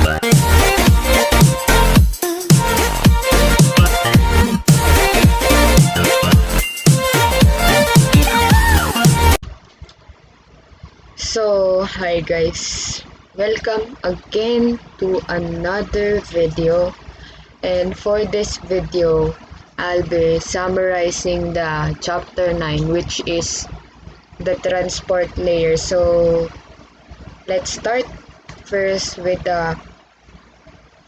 So, hi guys, welcome again to another video, and for this video I'll be summarizing the chapter 9, which is the transport layer. So let's start first with the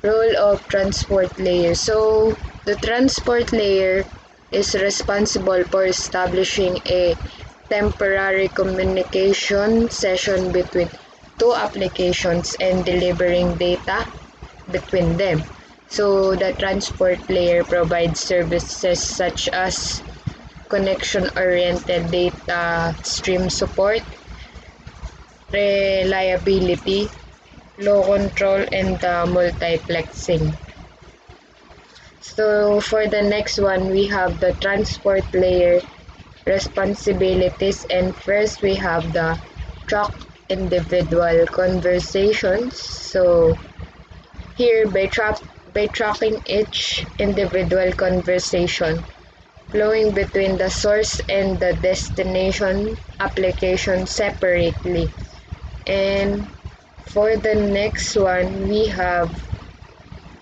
role of transport layer. So the transport layer is responsible for establishing a temporary communication session between two applications and delivering data between them. So the transport layer provides services such as connection-oriented data stream support, reliability, flow control, and multiplexing. So for the next one, we have the transport layer responsibilities, and first we have the track individual conversations. So here, by tracking each individual conversation flowing between the source and the destination application separately. And for the next one, we have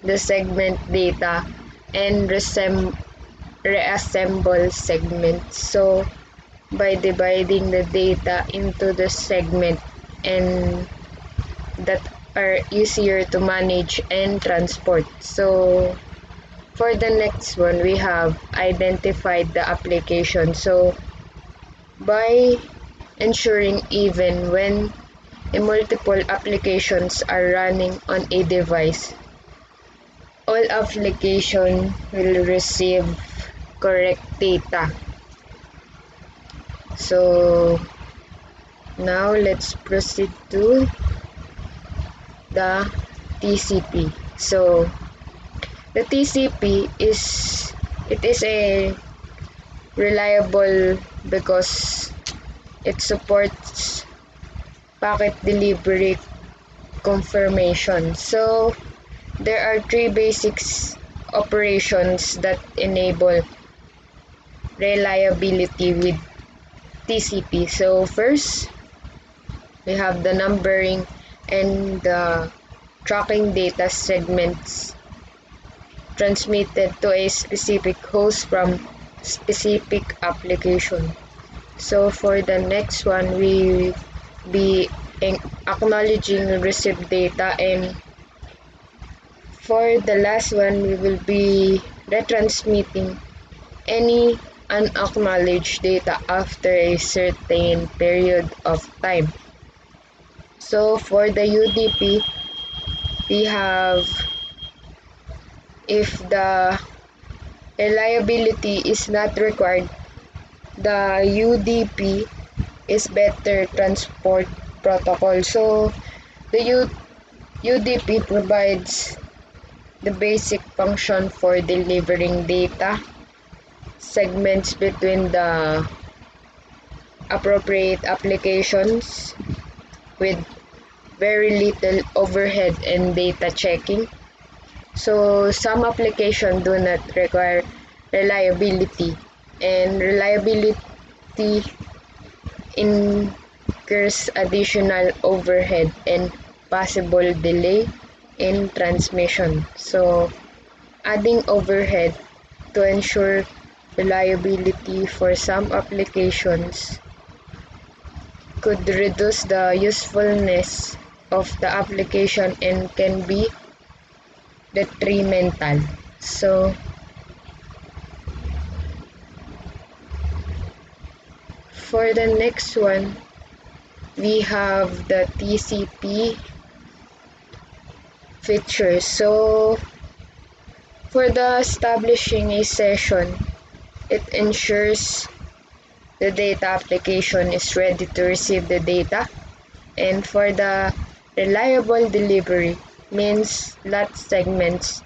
the segment data and reassemble segments. So by dividing the data into the segment and that are easier to manage and transport. So for the next one, we have identified the application. So by ensuring even when multiple applications are running on a device, all applications will receive correct data. So now let's proceed to the TCP. So the TCP is a reliable because it supports packet delivery confirmation. So there are three basic operations that enable reliability with TCP. So first, we have the numbering and the tracking data segments transmitted to a specific host from specific application. So for the next one, we be acknowledging received data, and for the last one, we will be retransmitting any unacknowledged data after a certain period of time. So for the UDP, we have, if the reliability is not required, the UDP is better transport protocol. So the UDP provides the basic function for delivering data segments between the appropriate applications with very little overhead and data checking. So some applications do not require reliability, and reliability incurs additional overhead and possible delay in transmission. So adding overhead to ensure reliability for some applications could reduce the usefulness of the application and can be detrimental. So for the next one, we have the TCP features. So for the establishing a session, it ensures the data application is ready to receive the data, and for the reliable delivery means lot segments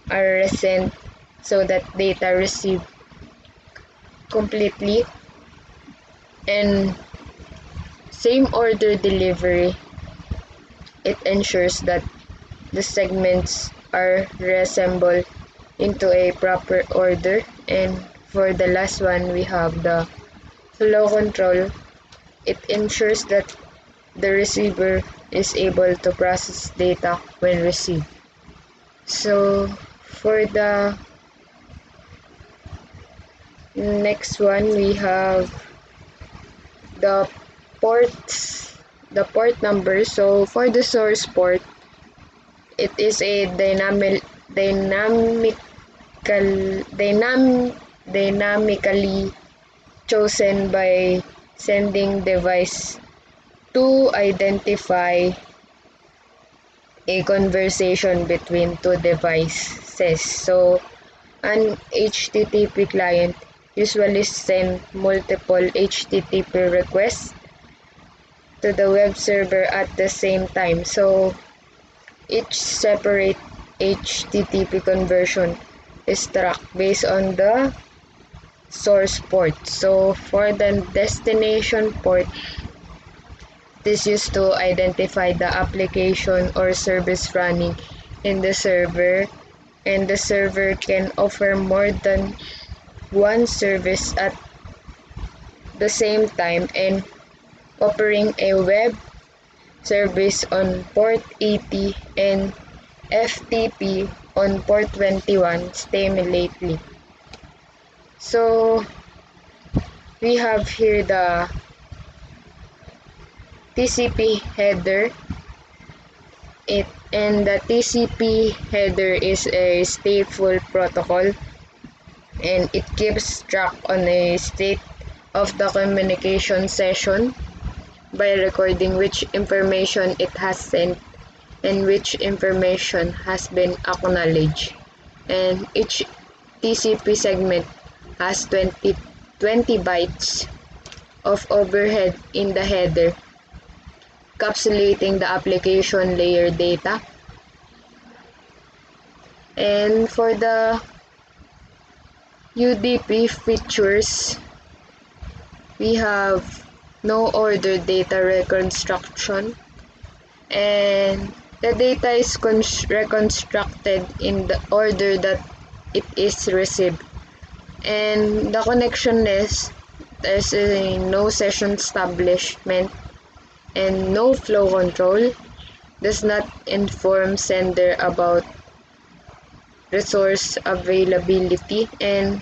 are resent so that data received completely, and same order delivery, it ensures that the segments are reassembled into a proper order. And for the last one, we have the flow control. It ensures that the receiver is able to process data when received. So for the next one, we have the ports, the port number. So for the source port, it is a dynamically chosen by sending device to identify a conversation between two devices. So an HTTP client usually sends multiple HTTP requests to the web server at the same time. So each separate HTTP conversion is tracked based on the source port. So for the destination port, this is used to identify the application or service running in the server, and the server can offer more than one service at the same time, and offering a web service on port 80 and FTP on port 21 simultaneously. So we have here the TCP header. And the TCP header is a stateful protocol, and it keeps track on a state of the communication session by recording which information it has sent and which information has been acknowledged. And each TCP segment has 20 bytes of overhead in the header, encapsulating the application layer data. And for the UDP features, we have no order data reconstruction, and the data is reconstructed in the order that it is received. And the connectionless, there's no session establishment and no flow control, does not inform sender about resource availability, and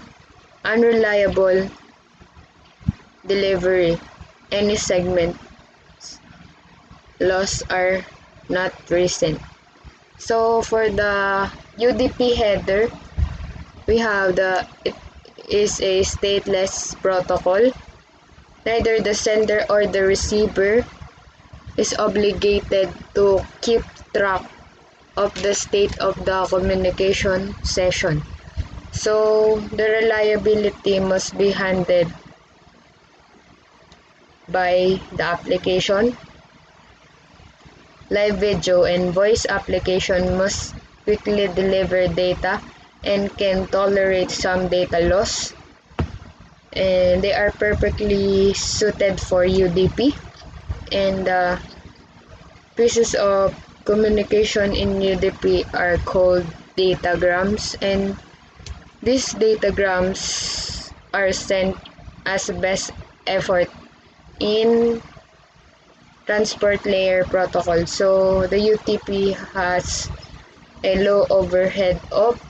unreliable delivery. Any segment loss are not recent. So for the UDP header, we have it is a stateless protocol. Neither the sender or the receiver is obligated to keep track of the state of the communication session. So the reliability must be handled by the application. Live video and voice application must quickly deliver data and can tolerate some data loss, and they are perfectly suited for UDP. And the pieces of communication in UDP are called datagrams, and these datagrams are sent as best effort in transport layer protocol. So the UTP has a low overhead of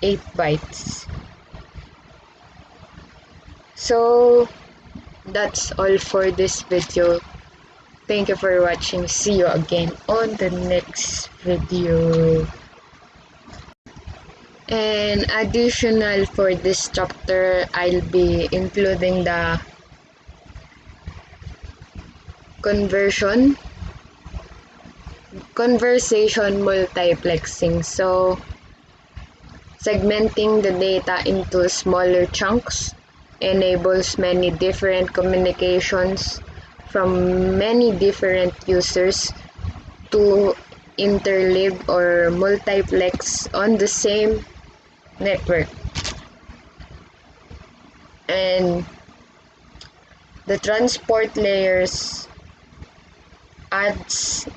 8 bytes. So that's all for this video. Thank you for watching. See you again on the next video. And additional for this chapter, I'll be including the conversation multiplexing. So segmenting the data into smaller chunks enables many different communications from many different users to interleave or multiplex on the same network. And the transport layers adds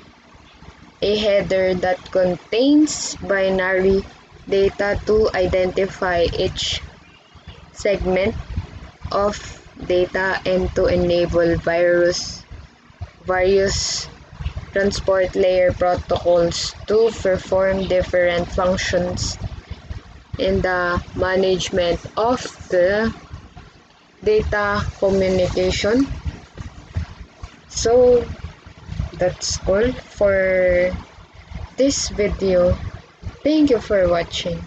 a header that contains binary data to identify each segment of data and to enable various transport layer protocols to perform different functions in the management of the data communication. So that's all for this video. Thank you for watching.